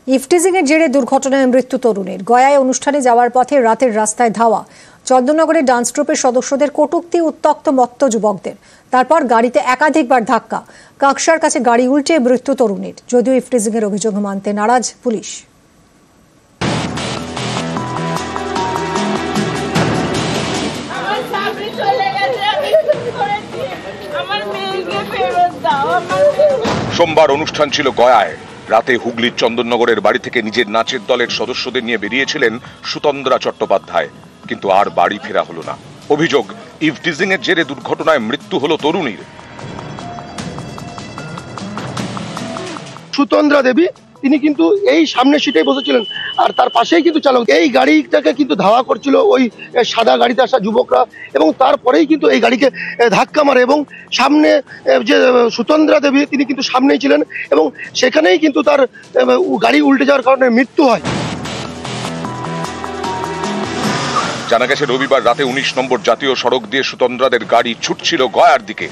ইফটিজিংয়ের জেরে দুর্ঘটনায় মৃত্যু তরুণীর। গয়ায় অনুষ্ঠানে যাওয়ার পথে রাতের রাস্তায় ধাওয়া। চন্দননগরের ডান্স ট্রুপের সদস্যদের কটূক্তি, উত্তক্ত মত্ত যুবকদের। তারপর গাড়িতে একাধিকবার ধাক্কা। কাকসার কাছে গাড়ি উল্টে মৃত্যু তরুণীর। যদিও ইফটিজিংয়ের অভিযোগ মানতে নারাজ পুলিশ। সোমবার অনুষ্ঠান ছিল গয়ায়। রাতে হুগলির চন্দননগরের বাড়ি থেকে নিজের নাচের দলের সদস্যদের নিয়ে বেরিয়েছিলেন সুতন্দ্রা চট্টোপাধ্যায়, কিন্তু আর বাড়ি ফেরা হলো না। অভিযোগ, ইফটিজিং এর জেরে দুর্ঘটনায় মৃত্যু হলো তরুণীর। সুতন্দ্রা দেবী তিনি কিন্তু এই সামনের সিটেই বসেছিলেন, আর তার পাশেই কিন্তু চালক এই গাড়িটাকে কিন্তু ধাওয়া করছিল ওই সাদা গাড়িতে আসা যুবকরা, এবং তারপরেই কিন্তু এই গাড়িকে ধাক্কা মারে এবং সামনে যে সুতন্দ্রা দেবী তিনি কিন্তু সামনেই ছিলেন এবং সেখানেই কিন্তু তার গাড়ি উল্টে যাওয়ার কারণে মৃত্যু হয়। জানা গেছে রবিবার রাতে 19 নম্বর জাতীয় সড়ক দিয়ে সুতন্দ্রাদের গাড়ি ছুটছিল গয়ার দিকে।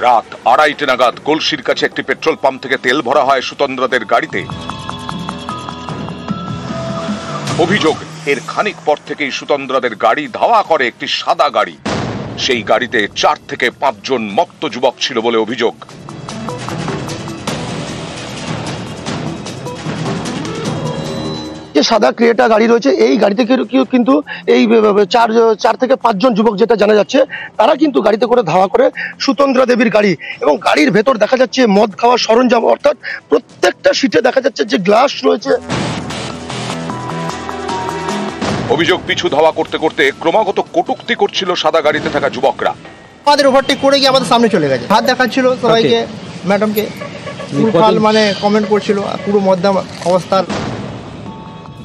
রাত 2:30 নাগাদ কলসির কাছে একটি পেট্রোল পাম্প থেকে তেল ভরা হয় সুতন্দ্রাদের গাড়িতে। অভিযোগ, এর খানিক পর থেকেই সুতন্দ্রাদের গাড়ি ধাওয়া করে একটি সাদা গাড়ি। সেই গাড়িতে 4 থেকে 5 জন মত্ত যুবক ছিল বলে অভিযোগ। যে সাদা ক্রেটা গাড়ি রয়েছে এই গাড়িতে কিন্তু এই 4 থেকে 5 জন যুবক, যেটা জানা যাচ্ছে, তারা কিন্তু গাড়িতে করে ধাওয়া করে সুতন্দ্রা দেবীর গাড়ি, এবং গাড়ির ভেতর দেখা যাচ্ছে মদ খাওয়ার সরঞ্জাম, অর্থাৎ প্রত্যেকটা সিটে দেখা যাচ্ছে যে গ্লাস রয়েছে। অভিযোগ, পিছু ধাওয়া করতে করতে ক্রমাগত কটূক্তি করছিল সাদা গাড়িতে থাকা যুবকরা। আমাদের ওভারটেক করে গিয়ে আমাদের সামনে চলে গেছে, হাত দেখাচ্ছিল সবাইকে, ম্যাডামকে মানে কমেন্ট করছিল, পুরো মদ্যপ অবস্থার।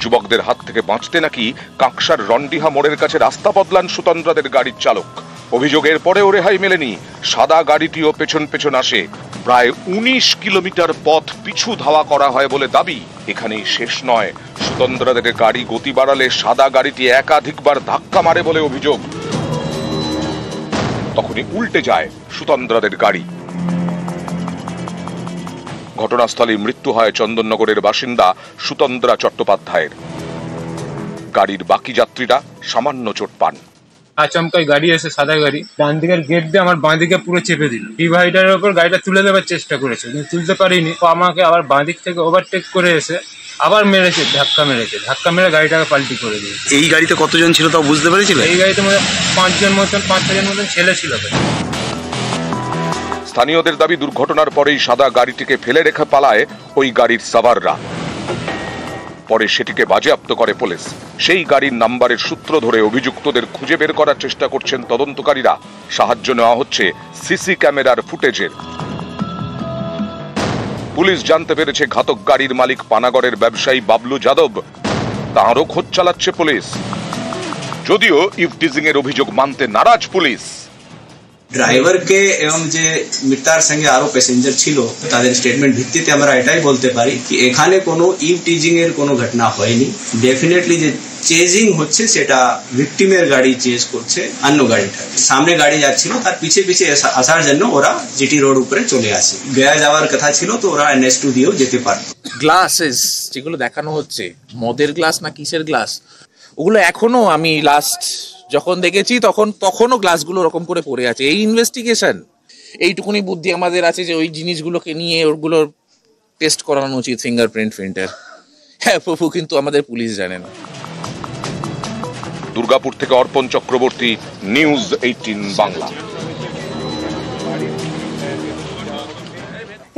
যুবকদের হাত থেকে বাঁচতে নাকি কাকসার রন্ডিহা মোড়ের কাছে রাস্তা বদলান সুতন্দ্রাদের গাড়ির চালক। অভিযোগের পরেও রেহাই মেলেনি। সাদা গাড়িটিও পেছন পেছন আসে। প্রায় 19 কিলোমিটার পথ পিছু ধাওয়া করা হয় বলে দাবি। এখানেই শেষ নয়, সুতন্দ্রাদের গাড়ি গতি বাড়ালে সাদা গাড়িটি একাধিকবার ধাক্কা মারে বলে অভিযোগ। তখনই উল্টে যায় সুতন্দ্রাদের গাড়ি। ঘটনাস্থলে মৃত্যু হয় চন্দননগরের বাসিন্দা সুতন্দ্রা চট্টোপাধ্যায়ের। গাড়ির বাকি যাত্রীরা সামান্য চোট পান। আচমকাই গাড়ি এসে সাদা গাড়ি ডান দিকের গেট দিয়ে আমার বাঁ দিকে পুরো চেপে দিল। ডিভাইডারের উপর গাড়িটা তুলে দেওয়ার চেষ্টা করেছে, কিন্তু তুলতে পারিনি। আমাকে আবার বাঁ দিক থেকে ওভারটেক করে এসে আবার মেরেছে, ধাক্কা মেরে গাড়িটাকে পাল্টি করে দিয়েছে। এই গাড়িতে কতজন ছিল তাও বুঝতে পেরেছিল? এই গাড়িতে মধ্যে 5-6 জন মতন ছেলে ছিল। স্থানীয়দের দাবি, দুর্ঘটনার পরেই সাদা গাড়িটিকে ফেলে রেখে পালায় ওই গাড়ির সাভাররা। পরে সেটিকে বাজেয়াপ্ত করে পুলিশ। সেই গাড়ির নাম্বারের সূত্র ধরে অভিযুক্তদের খুঁজে বের করার চেষ্টা করছেন তদন্তকারীরা। সাহায্য নেওয়া হচ্ছে সিসি ক্যামেরার ফুটেজের। পুলিশ জানতে পেরেছে ঘাতক গাড়ির মালিক পানাগড়ের ব্যবসায়ী বাবলু যাদব। তাঁরও খোঁজ চালাচ্ছে পুলিশ। যদিও ইফটিজিং এর অভিযোগ মানতে নারাজ পুলিশ। ড্রাইভারকে এবং যে মৃতার সঙ্গে আরো প্যাসেঞ্জার ছিল তাদের স্টেটমেন্ট ভিত্তিতে আমরা এটাই বলতে পারি কি এখানে কোনো ইফটিজিং এর কোনো ঘটনা হয়নি। ডেফিনেটলি যে চেজিং হচ্ছে সেটা ভিকটিমের গাড়ি চেজ করছে অন্য গাড়িটা। সামনে গাড়ি যাচ্ছিল, তার পিছে পিছে আসার জন্য ওরা জিটি রোড উপরে চলে আসে। গয়া যাওয়ার কথা ছিল তো ওরা NS2 দিয়েও যেতে পারত। গ্লাসেস যেগুলো দেখানো হচ্ছে, মদের গ্লাস না কিসের গ্লাস, ওগুলো এখনো আমি লাস্ট যখন দেখেছি তখনও গ্লাসগুলো ওরকম করে পড়ে আছে। এই ইনভেস্টিগেশন, এইটুকুনি বুদ্ধি আমাদের আছে যে ওই জিনিসগুলোকে নিয়ে ওগুলোর টেস্ট করানো উচিত, ফিঙ্গারপ্রিন্ট প্রিন্টার। হ্যাঁ প্রভু, কিন্তু আমাদের পুলিশ জানে না। দুর্গাপুর থেকে অর্পণ চক্রবর্তী, নিউজ 18 বাংলা।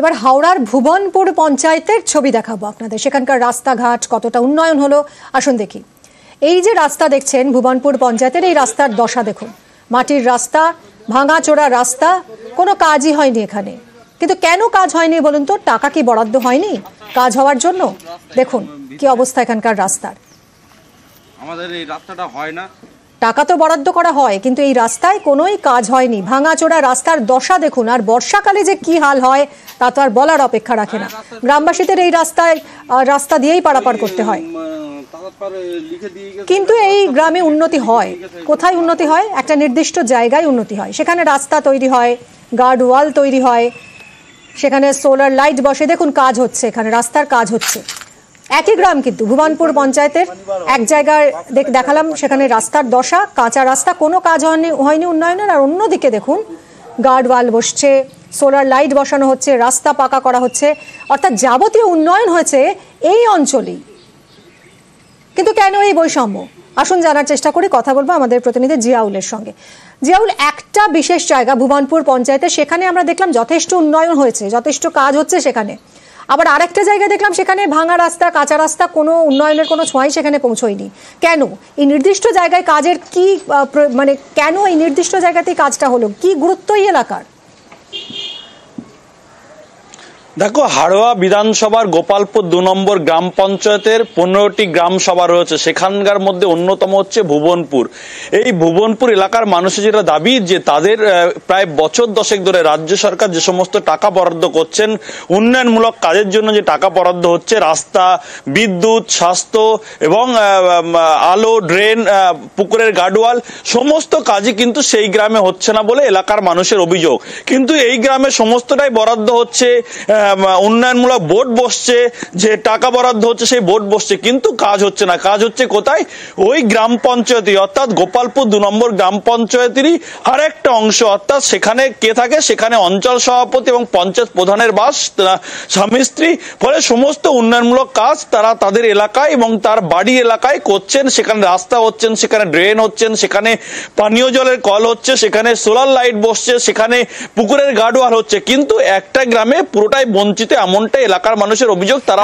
এবার হাওড়ার ভুবনপুর পঞ্চায়েতের ছবি দেখাবো আপনাদের। সেখানকার রাস্তাঘাট কতটা উন্নয়ন হলো আসুন দেখি। এই যে রাস্তা দেখছেন ভুবনপুর পঞ্চায়েতের, এই রাস্তার দশা দেখুন। মাটির রাস্তা, ভাঙাচোরা রাস্তা, কোনো কাজই হয়নি এখানে। কিন্তু কেন কাজ হয়নি বলুন তো? টাকা কি বরাদ্দ হয়নি কাজ হওয়ার জন্য? দেখুন কি অবস্থা এখানকার রাস্তার। আমাদের এই রাস্তাটা হয় না, টাকা তো বরাদ্দ করা হয়, কিন্তু এই রাস্তায় কোনোই কাজ হয়নি। ভাঙাচোরা রাস্তার দশা দেখুন। আর বর্ষাকালে যে কি হাল হয় তা তো আর বলার অপেক্ষা রাখে না। গ্রামবাসীদের এই রাস্তা দিয়েই পারাপার করতে হয়। কিন্তু এই গ্রামে উন্নতি হয় কোথায়? উন্নতি হয় একটা নির্দিষ্ট জায়গায় উন্নতি হয়, সেখানে রাস্তা তৈরি হয়, গার্ড ওয়াল তৈরি হয়, সেখানে সোলার লাইট বসে, দেখুন কাজ হচ্ছে, এখানে রাস্তার কাজ হচ্ছে। একই গ্রাম কিন্তু ভুবনপুর পঞ্চায়েতের এক জায়গায় দেখালাম, সেখানে রাস্তার দশা, কাঁচা রাস্তা, কোনো কাজ হয়নি উন্নয়নের। আর অন্যদিকে দেখুন গার্ডওয়াল বসছে, সোলার লাইট বসানো হচ্ছে, রাস্তা পাকা করা হচ্ছে, অর্থাৎ যাবতীয় উন্নয়ন হয়েছে এই অঞ্চলেই। কিন্তু কেন এই বৈষম্য? আসুন জানার চেষ্টা করি, কথা বলবো আমাদের প্রতিনিধি জিয়াউলের সঙ্গে। জিয়াউল, একটা বিশেষ জায়গা ভুবনপুর পঞ্চায়েতে, সেখানে আমরা দেখলাম যথেষ্ট উন্নয়ন হয়েছে, যথেষ্ট কাজ হচ্ছে সেখানে। আবার আরেকটা জায়গায় দেখলাম সেখানে ভাঙা রাস্তা, কাঁচা রাস্তা, কোনো উন্নয়নের কোনো ছোঁয়াই সেখানে পৌঁছয়নি। কেন এই নির্দিষ্ট জায়গায় কাজের কি মানে কেন এই নির্দিষ্ট জায়গাতেই কাজটা হলো? কি গুরুত্ব এই এলাকার? দেখো, হাড়োয়া বিধানসভার গোপালপুর 2 নম্বর গ্রাম পঞ্চায়েতের 15টি গ্রাম সভা রয়েছে, সেখানকার মধ্যে অন্যতম হচ্ছে ভুবনপুর। এই ভুবনপুর এলাকার মানুষের যেটা দাবি, যে তাদের প্রায় বছর 10 ধরে রাজ্য সরকার যে সমস্ত টাকা বরাদ্দ করছেন উন্নয়নমূলক কাজের জন্য, যে টাকা বরাদ্দ হচ্ছে রাস্তা, বিদ্যুৎ, স্বাস্থ্য এবং আলো, ড্রেন, পুকুরের গার্ডওয়াল, সমস্ত কাজই কিন্তু সেই গ্রামে হচ্ছে না বলে এলাকার মানুষের অভিযোগ। কিন্তু এই গ্রামে সমস্তটাই বরাদ্দ হচ্ছে, উন্নয়নমূলক বোর্ড বসছে, যে টাকা বরাদ্দ হচ্ছে সেই বোর্ড বসছে, কিন্তু কাজ হচ্ছে না। কাজ হচ্ছে কোথায়? ওই গ্রাম পঞ্চায়েতে, অর্থাৎ গোপালপুর 2 নম্বর গ্রাম পঞ্চায়েতেরই আর একটা অংশ। অর্থাৎ সেখানে কে থাকে? সেখানে অঞ্চল সভাপতি এবং পঞ্চায়েত প্রধানের বাস, স্বামী স্ত্রী। ফলে সমস্ত উন্নয়নমূলক কাজ তারা তাদের এলাকায় এবং তার বাড়ি এলাকায় করছেন। সেখানে রাস্তা হচ্ছেন, সেখানে ড্রেন হচ্ছেন, সেখানে পানীয় জলের কল হচ্ছে, সেখানে সোলার লাইট বসছে, সেখানে পুকুরের গার্ডওয়াল হচ্ছে, কিন্তু একটা গ্রামে পুরোটাই বঞ্চিত, এমনটাই এলাকার মানুষের অভিযোগ। তারা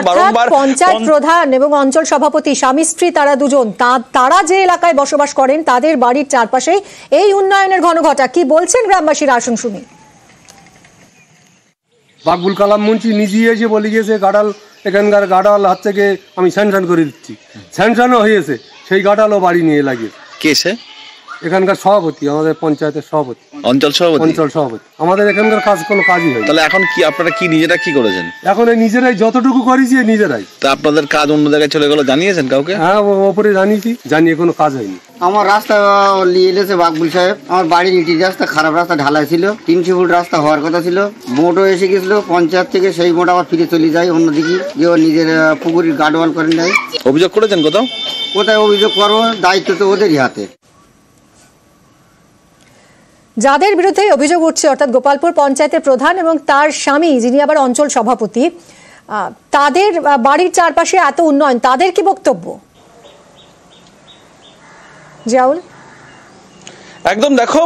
বারবার পঞ্চায়েত প্রধান এবং অঞ্চল সভাপতি স্বামী স্ত্রী তারা দুজন, তারা যে এলাকায় বসবাস করেন তাদের বাড়ির চারপাশেই এই উন্নয়নের ঘনঘটা। কি বলছেন গ্রামবাসীরা, আসুন শুনি। বাকবুল কালাম মুন্সি নিজে এসে বলে গিয়েছে গাডাল, এখানকার গাডাল হাত থেকে আমি স্যাংশন করে দিচ্ছি, স্যাংশনও হয়েছে, সেই গাডালও বাড়ি নিয়ে লাগিয়ে। কে সে? এখানকার সভাপতি, আমাদের পঞ্চায়েতের সভাপতি, অঞ্চল সভাপতি। আমাদের এখানকার কাজ কোনো কাজই হয়। তাহলে এখন কি আপনারা কি নিজেরা কি করেছেন? এখন এই নিজেরাই যতটুকু করেছি নিজেরাই। তা আপনাদের কাজ অন্য জায়গায় চলে গেল, জানিয়েছেন কাউকে? হ্যাঁ, ওপরে জানিয়েছি, জানিয়ে কোনো কাজ হয়নি। আমার রাস্তা নিয়ে এলেছে বাকবুল সাহেব, আমার বাড়ির ইটির রাস্তা, খারাপ রাস্তা, ঢালাই ছিল, 300 ফুট রাস্তা হওয়ার কথা ছিল। মোটও এসে গেছিল পঞ্চায়েত থেকে, সেই মোট আবার ফিরে চলে যায় অন্যদিকে, যে ও নিজের পুকুরের গার্ডওয়াল করে নেয়। অভিযোগ করেছেন কোথাও? কোথায় অভিযোগ করবো? দায়িত্ব তো ওদেরই হাতে। যাদের বিরুদ্ধে অভিযোগ উঠছে, অর্থাৎ গোপালপুর পঞ্চায়েতের প্রধান এবং তার স্বামী, যিনি আবার অঞ্চল সভাপতি, তাদের বাড়ির চারপাশে এত উন্নয়ন, তাদের কি বক্তব্য? জিয়াউল, একদম দেখো,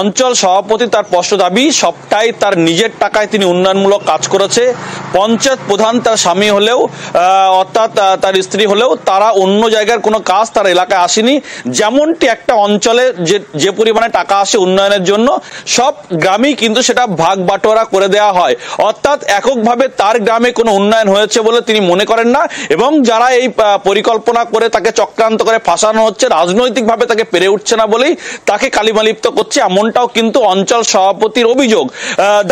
অঞ্চল সভাপতি তার স্পষ্ট দাবি, সবটাই তার নিজের টাকায় তিনি উন্নয়নমূলক কাজ করেছে। পঞ্চায়েত প্রধান তার স্বামী হলেও, অর্থাৎ তার স্ত্রী হলেও, তারা অন্য জায়গার কোনো কাজ তার এলাকায় আসেনি। যেমনটি একটা অঞ্চলে যে পরিমাণে টাকা আসে উন্নয়নের জন্য, সব গ্রামেই কিন্তু সেটা ভাগ বাটোয়ারা করে দেওয়া হয়। অর্থাৎ এককভাবে তার গ্রামে কোনো উন্নয়ন হয়েছে বলে তিনি মনে করেন না, এবং যারা এই পরিকল্পনা করে তাকে চক্রান্ত করে ফাঁসানো হচ্ছে, রাজনৈতিকভাবে তাকে পেরে উঠছে না বলেই তাকে কালিমালিপ্ত করছে, এমনটাও কিন্তু অঞ্চল সভাপতির অভিযোগ,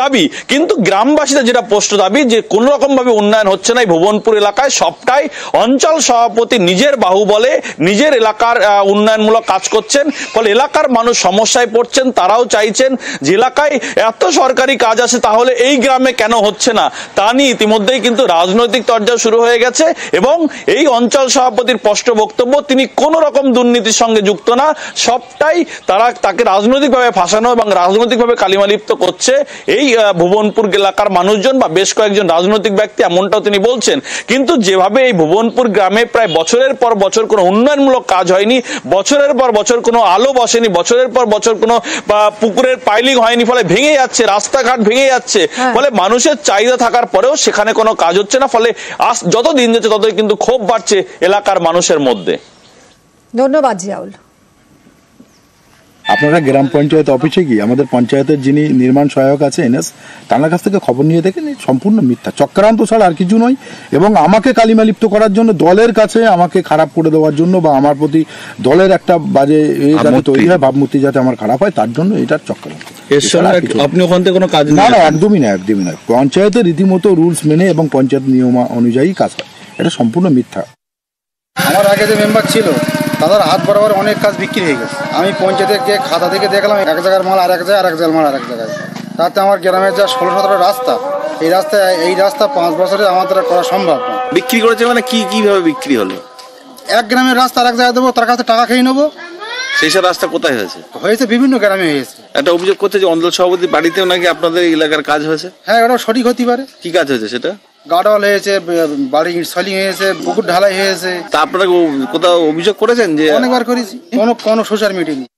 দাবি। কিন্তু গ্রামবাসীদের যেটা স্পষ্ট দাবি, যে কোন রকম ভাবে উন্নয়ন হচ্ছে না এই ভুবনপুর এলাকায়, সবটাই অঞ্চল সভাপতি নিজের বাহুবলে নিজের এলাকার উন্নয়নমূলক কাজ করছেন। ফলে এলাকার মানুষ সমস্যায় পড়ছেন। তারাও চাইছেন যে এলাকায় এত সরকারি কাজ আছে, তাহলে এই গ্রামে কেন হচ্ছে না, তা নিয়ে ইতিমধ্যেই কিন্তু রাজনৈতিক তরজা শুরু হয়ে গেছে। এবং এই অঞ্চল সভাপতির স্পষ্ট বক্তব্য, তিনি কোন রকম দুর্নীতির সঙ্গে যুক্ত না, সবটাই তাকে রাজনৈতিকভাবে ফাঁসানো এবং রাজনৈতিকভাবে কালিমালিপ্ত করছে এই ভুবনপুর এলাকার মানুষজন বা বেশ কয়েকজন রাজনৈতিক ব্যক্তি, এমনটাও তিনি বলছেন। কিন্তু যেভাবে এই ভুবনপুর গ্রামে প্রায় বছরের পর বছর কোনো উন্নয়নমূলক কাজ হয়নি, বছরের পর বছর কোনো আলো বসেনি, বছরের পর বছর কোনো পুকুরের পাইলিং হয়নি, ফলে ভেঙে যাচ্ছে, রাস্তাঘাট ভেঙে যাচ্ছে, ফলে মানুষের চাহিদা থাকার পরেও সেখানে কোনো কাজ হচ্ছে না। ফলে যত দিন যাচ্ছে ততই কিন্তু ক্ষোভ বাড়ছে এলাকার মানুষের মধ্যে। ধন্যবাদ জিয়াউল। আপনারা গ্রাম পঞ্চায়েত অফিসে গিয়ে আমাদের পঞ্চায়েতের যিনি নির্মাণ সহায়ক আছে এনএস, তার কাছ থেকে খবর নিয়ে দেখেন, সম্পূর্ণ মিথ্যা, চক্রান্ত ছাড়া আর কিছু নয়। এবং আমাকে কালিমালিপ্ত করার জন্য, দলের কাছে আমাকে খারাপ করে দেওয়ার জন্য, বা আমার প্রতি দলের একটা বাজে যাতে তৈরি হয়, ভাবমূর্তি যাতে আমার খারাপ হয়, তার জন্য এটার চক্রান্ত। আপনি ওখান থেকে কোনো কাজ? না, একদমই না, একদমই নয়। পঞ্চায়েতের রীতিমতো রুলস মেনে এবং পঞ্চায়েত নিয়ম অনুযায়ী কাজ হয়, এটা সম্পূর্ণ মিথ্যা। আমার আগে যে মেম্বার ছিল তাদের হাত বরাবর অনেক কাজ বিক্রি হয়ে গেছে। আমি পঞ্চায়েতের যে খাতা থেকে দেখলাম, এক জায়গার মাল আর এক জায়গায়, আর এক জায়গার মাল আর এক জায়গায়। তাতে আমার গ্রামের যা 16-17 রাস্তা, এই রাস্তা 5 বছরে আমাদের করা সম্ভব না। বিক্রি করেছে মানে কিভাবে বিক্রি হলো? এক গ্রামের রাস্তা আর এক জায়গায় দেবো, তার কাছে টাকা খেয়ে নেবো। সেই সব রাস্তা কোথায় হয়েছে? বিভিন্ন গ্রামে হয়েছে। একটা অভিযোগ করছে যে অঞ্চল সভাপতি বাড়িতেও নাকি আপনাদের এলাকার কাজ হয়েছে। হ্যাঁ, এটা সঠিক হতে পারে। কি কাজ হয়েছে সেটা? গার্ডওয়াল হয়েছে, বাড়ি ইনস্টলিং হয়েছে, পুকুর ঢালাই হয়েছে। তা আপনারা কোথাও অভিযোগ করেছেন? যে অনেকবার করেছি, কোনো সোশ্যাল মিডিয়া নেই।